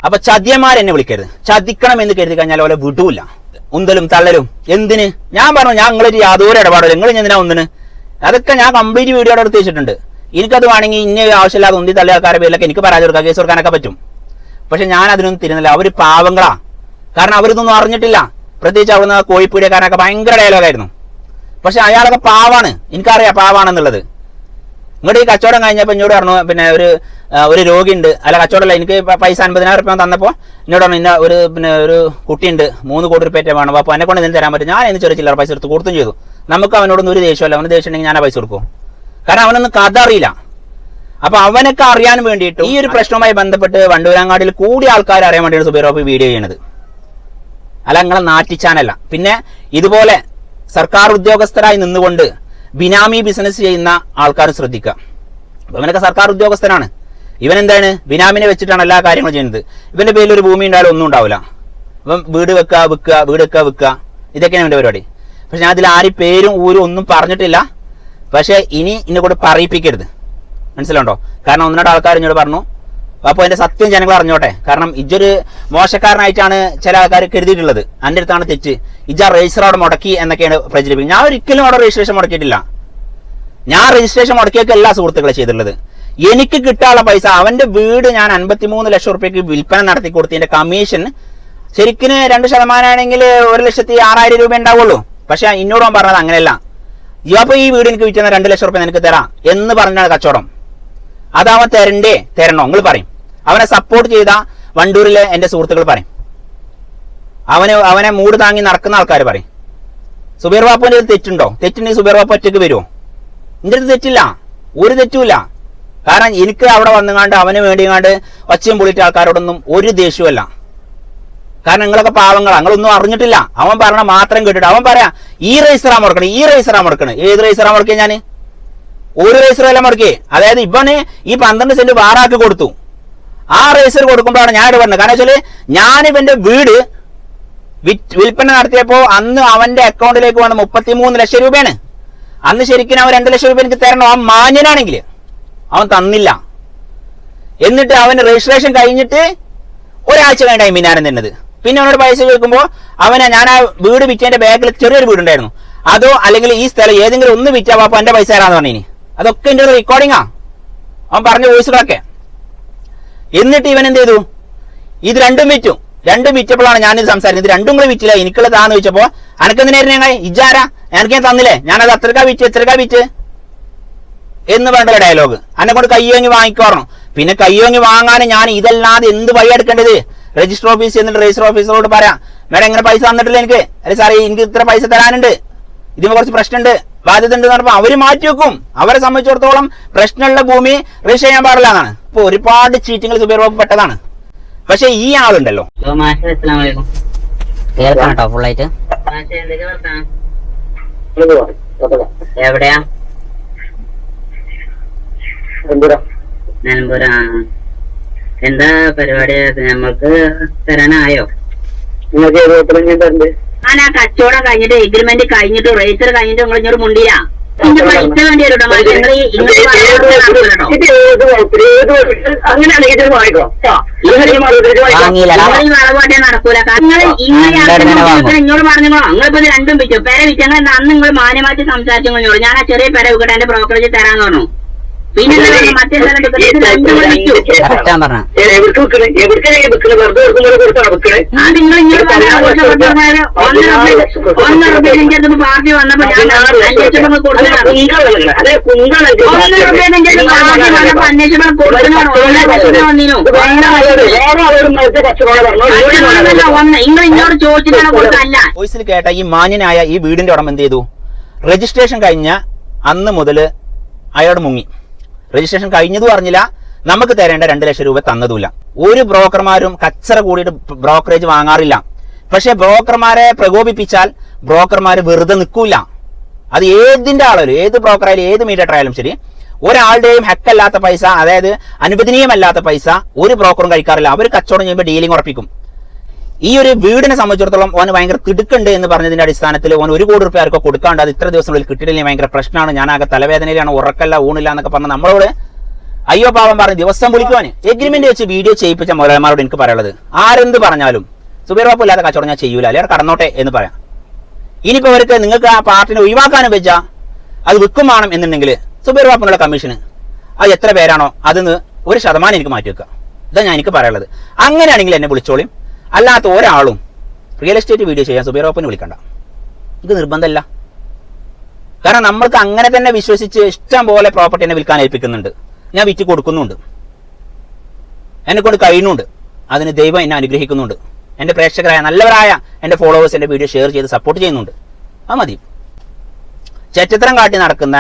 അപ്പൊ ചതിയന്മാരെന്നെ വിളിക്കരുത്. ചതിക്കണം എന്ന് കരുതി കഴിഞ്ഞാൽ ഓലെ വിടൂല. ഉന്തലും തള്ളലും എന്തിന്? ഞാൻ പറഞ്ഞു ഞാൻ നിങ്ങളൊരു യാതൊരു ഇടപാടില്ല, നിങ്ങൾ എന്തിനാ ഒന്നിന്? അതൊക്കെ ഞാൻ കംപ്ലീറ്റ് വീഡിയോ എടുത്ത് വെച്ചിട്ടുണ്ട്. എനിക്കത് വേണമെങ്കിൽ ഇന്ന ആവശ്യമില്ലാതെ ഉന്തി തള്ളിയ ആൾക്കാരുടെ പേരിലൊക്കെ എനിക്ക് പരാതി കൊടുക്കാം, കേസ് കൊടുക്കാനൊക്കെ പറ്റും. പക്ഷെ ഞാൻ അതിനൊന്നും തിരുന്നില്ല. അവര് പാവങ്ങളാ. കാരണം അവരിതൊന്നും അറിഞ്ഞിട്ടില്ല. പ്രത്യേകിച്ച് അവിടുന്ന് കോഴിപ്പീടിയക്കാരനൊക്കെ ഭയങ്കര ഡയലോഗായിരുന്നു. പക്ഷെ അയാളൊക്കെ പാവാണ്, എനിക്കറിയാം പാവാണെന്നുള്ളത്. ഇങ്ങോട്ട് ഈ കച്ചവടം കഴിഞ്ഞപ്പോൾ എന്നോട് പറഞ്ഞു, പിന്നെ ഒരു രോഗിയുണ്ട്, അല്ല കച്ചവടമല്ല, എനിക്ക് പൈസ 50,000 രൂപ തന്നപ്പോൾ എന്നോട് പറഞ്ഞു ഇന്ന ഒരു കുട്ടിയുണ്ട് 3 കോടി രൂപ വേണം, അപ്പോൾ എന്നെ കൊണ്ട് എന്തെങ്കിലും തരാൻ പറ്റും. ഞാൻ എന്ന് ചെറിയ ചില്ലറ പൈസ എടുത്ത് കൊടുത്തും ചെയ്തു. നമുക്ക് അവനോടൊന്നും ഒരു ദേഷ്യമല്ല. അവന് ദേഷ്യം ഉണ്ടെങ്കിൽ ഞാൻ ആ പൈസ കൊടുക്കും. കാരണം അവനൊന്നും കഥ അറിയില്ല. അപ്പൊ അവനൊക്കെ അറിയാൻ വേണ്ടിയിട്ട് ഈ ഒരു പ്രശ്നവുമായി ബന്ധപ്പെട്ട് വണ്ടൂരാങ്ങാടിയിൽ കൂടി ആൾക്കാർ അറിയാൻ വേണ്ടിയാണ് സുബൈർ ബാപ്പു വീഡിയോ ചെയ്യണത്, അല്ല നിങ്ങളെ നാറ്റിച്ചാനല്ല. പിന്നെ ഇതുപോലെ സർക്കാർ ഉദ്യോഗസ്ഥരായി നിന്നുകൊണ്ട് ബിനാമി ബിസിനസ് ചെയ്യുന്ന ആൾക്കാർ ശ്രദ്ധിക്കുക. ഇവനൊക്കെ സർക്കാർ ഉദ്യോഗസ്ഥനാണ്. ഇവൻ എന്താണ് ബിനാമിനെ വെച്ചിട്ടാണ് എല്ലാ കാര്യങ്ങളും ചെയ്യുന്നത്. ഇവന്റെ പേരിൽ ഒരു ഭൂമി ഉണ്ടായാലും ഒന്നും ഉണ്ടാവില്ല. ഇവൻ വീട് വെക്കുക വിൽക്കുക, വീട് വെക്കുക വിൽക്കുക, ഇതൊക്കെയാണ് ഇവന്റെ പരിപാടി. പക്ഷെ ഞാൻ അതിൽ ആരും പേരും ഊരും ഒന്നും പറഞ്ഞിട്ടില്ല. പക്ഷെ ഇനി എന്നെ കൂടെ പറയിപ്പിക്കരുത്, മനസ്സിലുണ്ടോ? കാരണം 1-2 ആൾക്കാർ എന്നോട് പറഞ്ഞു, അപ്പോൾ അതിന്റെ സത്യം ജനങ്ങൾ അറിഞ്ഞോട്ടെ. കാരണം ഇജ്ജൊരു മോശക്കാരനായിട്ടാണ് ചില ആൾക്കാർ കരുതിയിട്ടുള്ളത്. എൻ്റെ അടുത്താണ് തെറ്റ്, ഇജ്ജ രജിസ്റ്റർ അവിടെ മുടക്കി എന്നൊക്കെയാണ് പ്രചരിപ്പിക്കുന്നത്. ഞാൻ ഒരിക്കലും അവിടെ രജിസ്ട്രേഷൻ മുടക്കിയിട്ടില്ല. ഞാൻ രജിസ്ട്രേഷൻ മുടക്കിയൊക്കെ എല്ലാ സുഹൃത്തുക്കളെ ചെയ്തിട്ടുള്ളത്. എനിക്ക് കിട്ടാനുള്ള പൈസ, അവന്റെ വീട് ഞാൻ 53 ലക്ഷം റുപ്യക്ക് വിൽപ്പന നടത്തി കൊടുത്തതിന്റെ കമ്മീഷൻ ശരിക്കും 2% ആണെങ്കിൽ 1,06,000 രൂപ ഉണ്ടാവുള്ളൂ. പക്ഷെ എന്നോട് പറഞ്ഞത് അങ്ങനെയല്ല. അപ്പൊ ഈ വീട് എനിക്ക് വിറ്റുന്ന 2 ലക്ഷം റുപ്യ നിനക്ക് തരാം എന്ന് പറഞ്ഞാണ് കച്ചവടം. അതവൻ തരണോ നിങ്ങൾ പറയും. അവനെ സപ്പോർട്ട് ചെയ്ത വണ്ടൂരിലെ എന്റെ സുഹൃത്തുക്കൾ പറയും. അവനെ മൂട് താങ്ങി നടക്കുന്ന ആൾക്കാർ പറയും. സുബൈർ ബാപ്പുവിന്റെ തെറ്റുണ്ടോ? തെറ്റുണ്ടെങ്കിൽ സുബൈർ ബാപ്പു ഒറ്റയ്ക്ക് വരുമോ? എന്റെ അടുത്ത് തെറ്റില്ല, ഒരു തെറ്റുമില്ല. കാരണം എനിക്ക് അവിടെ വന്നുകാണ്ട് അവന് വേണ്ടിങ്ങാണ്ട് ഒച്ചയും പൊളിറ്റ ആൾക്കാരോടൊന്നും ഒരു ദേഷ്യമല്ല. കാരണം നിങ്ങളൊക്കെ പാവങ്ങളാ, നിങ്ങളൊന്നും അറിഞ്ഞിട്ടില്ല. അവൻ പറഞ്ഞ മാത്രം കേട്ടിട്ട് അവൻ പറയാ ഈ രജിസ്റ്ററാ മുടക്കണേ, ഈ രജിസ്റ്ററാ മുടക്കണേ. ഏത് രജിസ്റ്ററാ മുടക്കിയ? ഞാൻ ഒരു രജിസ്റ്ററല്ല മുടക്കി. അതായത് ഇവന് ഈ 12 സെന്റ് വാറാക്കി കൊടുത്തു. ആ രജിസ്റ്റർ കൊടുക്കുമ്പോഴാണ് ഞാൻ പറഞ്ഞത്. കാരണം വെച്ചാല് ഞാൻ ഇവന്റെ വീട് വിൽപ്പന നടത്തിയപ്പോ അന്ന് അവന്റെ അക്കൗണ്ടിലേക്ക് വന്ന 33 ലക്ഷം രൂപയാണ്. അന്ന് ശരിക്കും അവൻ 2 ലക്ഷം രൂപ എനിക്ക് തരണം. അവൻ മാന്യനാണെങ്കിൽ അവൻ തന്നില്ല. എന്നിട്ട് അവന് രജിസ്ട്രേഷൻ കഴിഞ്ഞിട്ട് ഒരാഴ്ച കഴിഞ്ഞ മിനാരം തന്നത്. പിന്നെ അവനോട് പൈസ ചോദിക്കുമ്പോൾ ഞാൻ ആ വീട് വിറ്റതിന്റെ ബാക്കിൽ ചെറിയൊരു വീടുണ്ടായിരുന്നു, അതോ അല്ലെങ്കിൽ ഈ സ്ഥലം ഏതെങ്കിലും ഒന്ന് വിറ്റാ അപ്പൊ എന്റെ പൈസ തരാന്ന് പറഞ്ഞു. അതൊക്കെ എന്റെ റെക്കോർഡിങ്ങാ, അവൻ പറഞ്ഞ വോയിസുകളൊക്കെ. എന്നിട്ട് ഇവൻ എന്ത് ചെയ്തു? ഇത് രണ്ടും വിറ്റപ്പോഴാണ് ഞാനിത് സംസാരിക്കുന്നത്. ഇത് രണ്ടും കൂടെ വിറ്റില്ല, എനിക്കുള്ളതാന്ന് ചോദിച്ചപ്പോ അനക്കെന്തിനായിരുന്നു ഇജാരാ, എനിക്ക് ഞാൻ തന്നില്ലേ, ഞാനത് എത്രക്കാ വിറ്റ് എന്ന് പറഞ്ഞ ഡയലോഗ്. എന്നെ കൊണ്ട് കയ്യോങ്ങി വാങ്ങിക്കോറണം. പിന്നെ കയ്യോങ്ങി വാങ്ങാനും ഞാൻ ഇതല്ലാതെ എന്ത് വഴി എടുക്കേണ്ടത്? രജിസ്റ്റർ ഓഫീസ് എന്നിട്ട് രജിസ്റ്റർ ഓഫീസറോട് പറയാം, മേഡം ഇങ്ങനെ പൈസ തന്നിട്ടില്ല എനിക്ക്, അല്ലെ സാറേ എനിക്ക് ഇത്ര പൈസ തരാനുണ്ട്, ഇതിന് കുറച്ച് പ്രശ്നമുണ്ട്, ബാധ്യത ഉണ്ട് എന്ന് പറഞ്ഞപ്പോൾ അവര് മാറ്റി വെക്കും. അവരെ സംബന്ധിച്ചിടത്തോളം പ്രശ്നമുള്ള ഭൂമി രജിസ്റ്റർ ചെയ്യാൻ പാടില്ല എന്നാണ്. ഇപ്പൊ ഒരുപാട് ചീറ്റിങ്ങൾ സുബൈർ ബാപ്പു പെട്ടതാണ്. പക്ഷെ ഈ ആളുണ്ടല്ലോ, എവിടെയാ? നിലമ്പൂർ. എന്താ പരിപാടി? നമ്മൾക്ക് തരാനായോ? ഞാൻ ആ കച്ചവടം കഴിഞ്ഞിട്ട് എഗ്രിമെന്റ് കഴിഞ്ഞിട്ട് രജിസ്റ്റർ കഴിഞ്ഞിട്ട് നിങ്ങൾ ഇങ്ങോട്ട് മുണ്ടില്ല. പൈസ വേണ്ടി വരും. നടക്കൂല. ഇങ്ങോട്ട് പറഞ്ഞോ, നിങ്ങളിപ്പോ ഇത് രണ്ടും വിറ്റു. പെര വിറ്റങ്ങൾ അന്ന് നിങ്ങൾ മാന്യമാറ്റി സംസാരിച്ചോളൂ. ഞാൻ ആ ചെറിയ പെര വിൽക്കട്ടെ, എന്റെ ബ്രോക്കറേജ് തരാന്ന് പറഞ്ഞു. പിന്നെ മറ്റേ പാർട്ടി വന്നപ്പോ ഇങ്ങോട്ട് ചോദിച്ചിട്ടാണ് കൊടുത്തല്ല. വോയിസിൽ കേട്ട ഈ മാന്യനായ ഈ വീടിന്റെ ഉടമ എന്ത് ചെയ്തു? രജിസ്ട്രേഷൻ കഴിഞ്ഞ അന്ന് മുതല് അയാൾ മുങ്ങി. രജിസ്ട്രേഷൻ കഴിഞ്ഞതും അറിഞ്ഞില്ല, നമുക്ക് തരേണ്ട 2 ലക്ഷം രൂപ തന്നതുമില്ല. ഒരു ബ്രോക്കർമാരും കച്ചറ കൂടിയിട്ട് ബ്രോക്കറേജ് വാങ്ങാറില്ല. പക്ഷെ ബ്രോക്കർമാരെ പ്രകോപിപ്പിച്ചാൽ ബ്രോക്കർമാര് വെറുതെ നിൽക്കൂല. അത് ഏതിന്റെ ആളായാലും, ഏത് ബ്രോക്കറായാലും, ഏത് മീഡിയേറ്റർ ആയാലും ശരി, ഒരാളുടെയും ഹെക്കല്ലാത്ത പൈസ, അതായത് അനുവദനീയമല്ലാത്ത പൈസ ഒരു ബ്രോക്കറും കഴിക്കാറില്ല. അവർ കച്ചവടം ചെയ്യുമ്പോൾ ഡീലിംഗ് ഉറപ്പിക്കും. ഈ ഒരു വീടിനെ സംബന്ധിച്ചിടത്തോളം ഓന് ഭയങ്കര തിടുക്കുണ്ട് എന്ന് പറഞ്ഞതിന്റെ അടിസ്ഥാനത്തിൽ ഓൻ 1 കോടി റുപ്യ ആർക്കോ കൊടുക്കാണ്ട് അത് ഇത്ര ദിവസങ്ങളിൽ കിട്ടിയില്ലെങ്കിൽ ഭയങ്കര പ്രശ്നമാണ്, ഞാനാകെ തലവേദനയിലാണ്, ഉറക്കല്ല ഊണില്ല എന്നൊക്കെ പറഞ്ഞ നമ്മളോട് അയ്യോ പാവം പറഞ്ഞ് ദിവസം വിളിക്കുവാന് എഗ്രിമെന്റ് വെച്ച് വീഡിയോ ചെയ്യിപ്പിച്ച മുതലാളിമാരോട് എനിക്ക് പറയുള്ളത്, ആരെന്ത് പറഞ്ഞാലും സുബൈർ ബാപ്പു ഇല്ലാത്ത കച്ചവടം ഞാൻ ചെയ്യൂല, അല്ലെങ്കിൽ കടന്നോട്ടെ എന്ന് പറയാം. ഇനിയിപ്പോ അവർക്ക് നിങ്ങൾക്ക് ആ പാർട്ടിനെ ഒഴിവാക്കാനും വെച്ചാൽ അത് വിൽക്കും വേണം എന്നുണ്ടെങ്കിൽ സുബൈർ ബാപ്പുനുള്ള കമ്മീഷന് അത് എത്ര പേരാണോ അതിന് 1% എനിക്ക് മാറ്റി വെക്കുക. ഇതാ ഞാൻ എനിക്ക് പറയാനുള്ളത്. അങ്ങനെയാണെങ്കിൽ എന്നെ വിളിച്ചോളിയും. അല്ലാത്ത ഒരാളും റിയൽ എസ്റ്റേറ്റ് വീഡിയോ ചെയ്യാൻ സുബൈർ ബാപ്പുവിനെ വിളിക്കണ്ട, ഇത് നിർബന്ധമല്ല. കാരണം നമ്മൾക്ക് അങ്ങനെ തന്നെ വിശ്വസിച്ച് ഇഷ്ടം പോലെ പ്രോപ്പർട്ടി എന്നെ വിൽക്കാൻ ഏൽപ്പിക്കുന്നുണ്ട്, ഞാൻ വിറ്റ് കൊടുക്കുന്നുണ്ട്, എന്നെ കൊണ്ട് കഴിയുന്നുണ്ട്, അതിന് ദൈവം എന്നെ അനുഗ്രഹിക്കുന്നുണ്ട്, എൻ്റെ പ്രേക്ഷകരായ നല്ലവരായ എൻ്റെ ഫോളോവേഴ്സ് എൻ്റെ വീഡിയോ ഷെയർ ചെയ്ത് സപ്പോർട്ട് ചെയ്യുന്നുണ്ട്. അത് മതി. ചെറ്റത്തരം കാട്ടി നടക്കുന്ന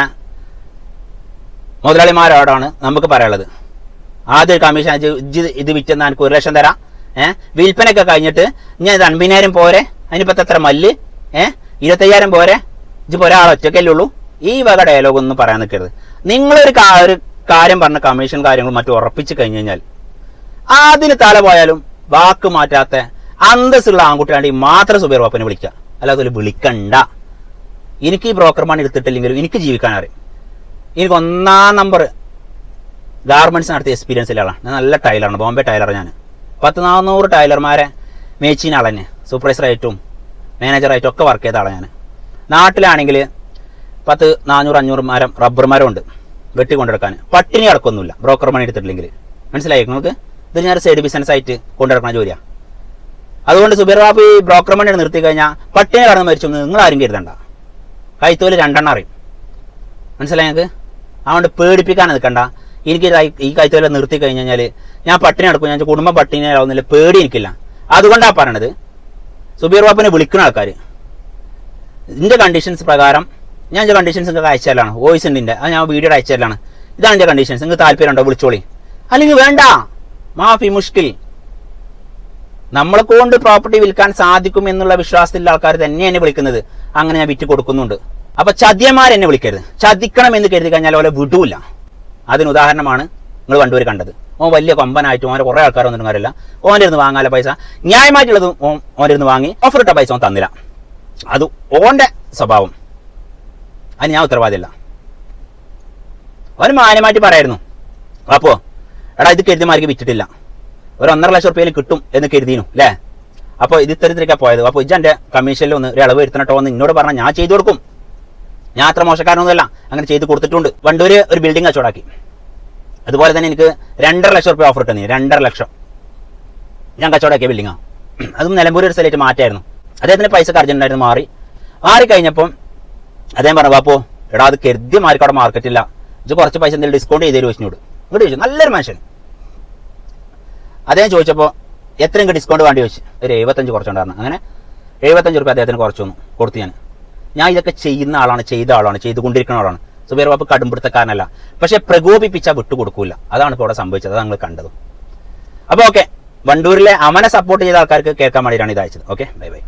മുതലാളിമാരോടാണ് നമുക്ക് പറയാനുള്ളത്. ആദ്യം കമ്മീഷൻ ഇത് വിറ്റെന്നാൽ എനിക്ക് 1 ലക്ഷം തരാം, വിൽപ്പനയൊക്കെ കഴിഞ്ഞിട്ട് ഞാൻ ഇത് 50,000 പോരെ, അതിനിപ്പോ എത്ര മല്ല്, 25,000 പോരെ, ഇതിപ്പോ ഒരാളൊറ്റക്കല്ലേ ഉള്ളൂ. ഈ വക ഡയലോഗ് ഒന്നും പറയാൻ നിൽക്കരുത്. നിങ്ങളൊരു കാര്യം പറഞ്ഞ കമ്മീഷൻ കാര്യങ്ങളും മറ്റും ഉറപ്പിച്ചു കഴിഞ്ഞു കഴിഞ്ഞാൽ അതിന് തല പോയാലും വാക്ക് മാറ്റാത്ത അന്തസ്സുള്ള ആൺകുട്ടിയാണെങ്കിൽ മാത്രം സുബൈർ ബാപ്പുവിനെ വിളിക്കുക, അല്ലാതെ വിളിക്കണ്ട. എനിക്ക് ഈ ബ്രോക്കർ പണി എടുത്തിട്ടില്ലെങ്കിലും എനിക്ക് ജീവിക്കാൻ അറിയും. എനിക്ക് 1ാം നമ്പർ ഗാർമെന്റ്സ് നടത്തിയ എക്സ്പീരിയൻസ് ഉള്ള ആളാണ്. ഞാൻ നല്ല ടൈലറാണ്, ബോംബെ ടൈലർ. ഞാൻ 10-400 ടൈലർമാരെ മേച്ചിന് ആളെ തന്നെ സൂപ്പർവൈസറായിട്ടും മാനേജറായിട്ടും ഒക്കെ വർക്ക് ചെയ്ത ആളാണ് ഞാൻ. നാട്ടിലാണെങ്കിൽ 10-400-500 മരം റബ്ബർ മരം ഉണ്ട് വെട്ടി കൊണ്ടെടുക്കാൻ. പട്ടിണി അടക്കൊന്നുമില്ല ബ്രോക്കർ പണി എടുത്തിട്ടില്ലെങ്കിൽ. മനസ്സിലായി നിങ്ങൾക്ക്? ഇത് ഞാൻ സൈഡ് ബിസിനസ് ആയിട്ട് കൊണ്ടെടുക്കുന്ന ജോലിയാണ്. അതുകൊണ്ട് സുബൈർ ബാപ്പു ഈ ബ്രോക്കർ പണി നിർത്തി കഴിഞ്ഞാൽ പട്ടിണി കടന്ന് മരിച്ചു നിങ്ങൾ ആരും കരുതണ്ട. കൈത്തോല് 2 എണ്ണം അറിയും. മനസ്സിലായി നിങ്ങൾക്ക്? അതുകൊണ്ട് പേടിപ്പിക്കാൻ നിൽക്കണ്ട. എനിക്ക് ഈ കൈത്തോല നിർത്തി കഴിഞ്ഞ് കഴിഞ്ഞാൽ ഞാൻ പട്ടിണി നടക്കും, ഞാൻ കുടുംബം പട്ടിണി ആവുന്നില്ല, പേടി എനിക്കില്ല. അതുകൊണ്ടാണ് പറയണത്. സുബൈർ ബാപ്പുവിനെ വിളിക്കുന്ന ആൾക്കാർ ഇതിന്റെ കണ്ടീഷൻസ് പ്രകാരം ഞാൻ എൻ്റെ കണ്ടീഷൻസ് നിങ്ങൾക്ക് അയച്ചാലാണ്, വോയിസ് ഉണ്ട് അത് ഞാൻ വീഡിയോയുടെ അയച്ചാലാണ്. ഇതാണ് എൻ്റെ കണ്ടീഷൻസ്. നിങ്ങൾക്ക് താല്പര്യമുണ്ടോ വിളിച്ചോളി, അല്ലെങ്കിൽ വേണ്ട, മാഫി മുഷ്കിൽ. നമ്മളെ കൊണ്ട് പ്രോപ്പർട്ടി വിൽക്കാൻ സാധിക്കും എന്നുള്ള വിശ്വാസത്തിലുള്ള ആൾക്കാർ തന്നെ എന്നെ വിളിക്കുന്നത്. അങ്ങനെ ഞാൻ വിറ്റ് കൊടുക്കുന്നുണ്ട്. അപ്പൊ ചതിയന്മാരെന്നെ വിളിക്കരുത്. ചതിക്കണം എന്ന് കരുതി കഴിഞ്ഞാൽ ഓലെ വിടൂല. അതിന് ഉദാഹരണമാണ് നിങ്ങൾ വണ്ടൂർ കണ്ടത്. ഓൻ വലിയ കൊമ്പനായിട്ടും ഓനെ കുറെ ആൾക്കാരൊന്നും കാര്യമില്ല. ഓൻ്റെ ഇരുന്ന് വാങ്ങാനുള്ള പൈസ ന്യായമായിട്ടുള്ളത് ഓൻ്റെ ഇരുന്ന് വാങ്ങി ഓഫർ ഇട്ട പൈസ ഓൻ തന്നില്ല. അത് ഓന്റെ സ്വഭാവം, അതിന് ഞാൻ ഉത്തരവാദിയല്ല. അവന് മാന്യമായിട്ട് പറയായിരുന്നു, അപ്പോ എടാ ഇത് കരുതിമാർക്ക് വിറ്റിട്ടില്ല, 1.5 ലക്ഷം റുപ്യയിൽ കിട്ടും എന്ന് കരുതിയിരുന്നു അല്ലേ, അപ്പോൾ ഇത് ഇത്തരത്തിലേക്കാണ് പോയത്. അപ്പോൾ ഇജന്റെ കമ്മീഷനിൽ ഒന്ന് ഒരു ഇളവ് വരുത്തണട്ടോ എന്ന് എന്നോട് പറഞ്ഞാൽ ഞാൻ ചെയ്തു കൊടുക്കും. ഞാൻ അത്ര മോശക്കാരനൊന്നുമല്ല, അങ്ങനെ ചെയ്ത് കൊടുത്തിട്ടുണ്ട്. വണ്ടൂര് ഒരു ബിൽഡിംഗ് കച്ചവടാക്കി. അതുപോലെ തന്നെ എനിക്ക് 2.5 ലക്ഷം റുപ്യ ഓഫർ ഇട്ടു. 2.5 ലക്ഷം ഞാൻ കച്ചവടാക്കിയ ബിൽഡിങ്ങാണ്. അതും നിലമ്പൂർ ഒരു സ്ഥലമായിട്ട് മാറ്റായിരുന്നു. അദ്ദേഹത്തിന് പൈസ അർജന്റായിരുന്നു. മാറിക്കഴിഞ്ഞപ്പം അദ്ദേഹം പറഞ്ഞു, അപ്പോൾ എടാ അത് കരുതിയ മാർക്ക് അവിടെ മാർക്കറ്റില്ല, ഇത് കുറച്ച് പൈസ എന്തെങ്കിലും ഡിസ്കൗണ്ട് ചെയ്തേരും ചോദിച്ചോട്. ഇങ്ങോട്ട് ചോദിച്ചു, നല്ലൊരു മനുഷ്യൻ. അദ്ദേഹം ചോദിച്ചപ്പോൾ എത്രയും ഡിസ്കൗണ്ട് വേണ്ടി ചോദിച്ചു. ഒരു 75 കുറച്ചുണ്ടായിരുന്നു. അങ്ങനെ 75 റുപ്യ അദ്ദേഹത്തിന് കുറച്ചു കൊടുത്തു. ഞാൻ ഇതൊക്കെ ചെയ്യുന്ന ആളാണ്, ചെയ്തുകൊണ്ടിരിക്കുന്ന ആളാണ്. സുബൈർ ബാപ്പു കടുംപിടുത്തക്കാരനല്ല. പക്ഷെ പ്രകോപിപ്പിച്ചാൽ വിട്ടുകൊടുക്കൂല. അതാണ് ഇപ്പോൾ അവിടെ സംഭവിച്ചത്. അത് നിങ്ങൾ കണ്ടത്. അപ്പോൾ ഓക്കെ, വണ്ടൂരിലെ അവനെ സപ്പോർട്ട് ചെയ്ത ആൾക്കാർക്ക് കേൾക്കാൻ വേണ്ടിയിട്ടാണ് ഇത് അയച്ചത്. Okay, bye bye.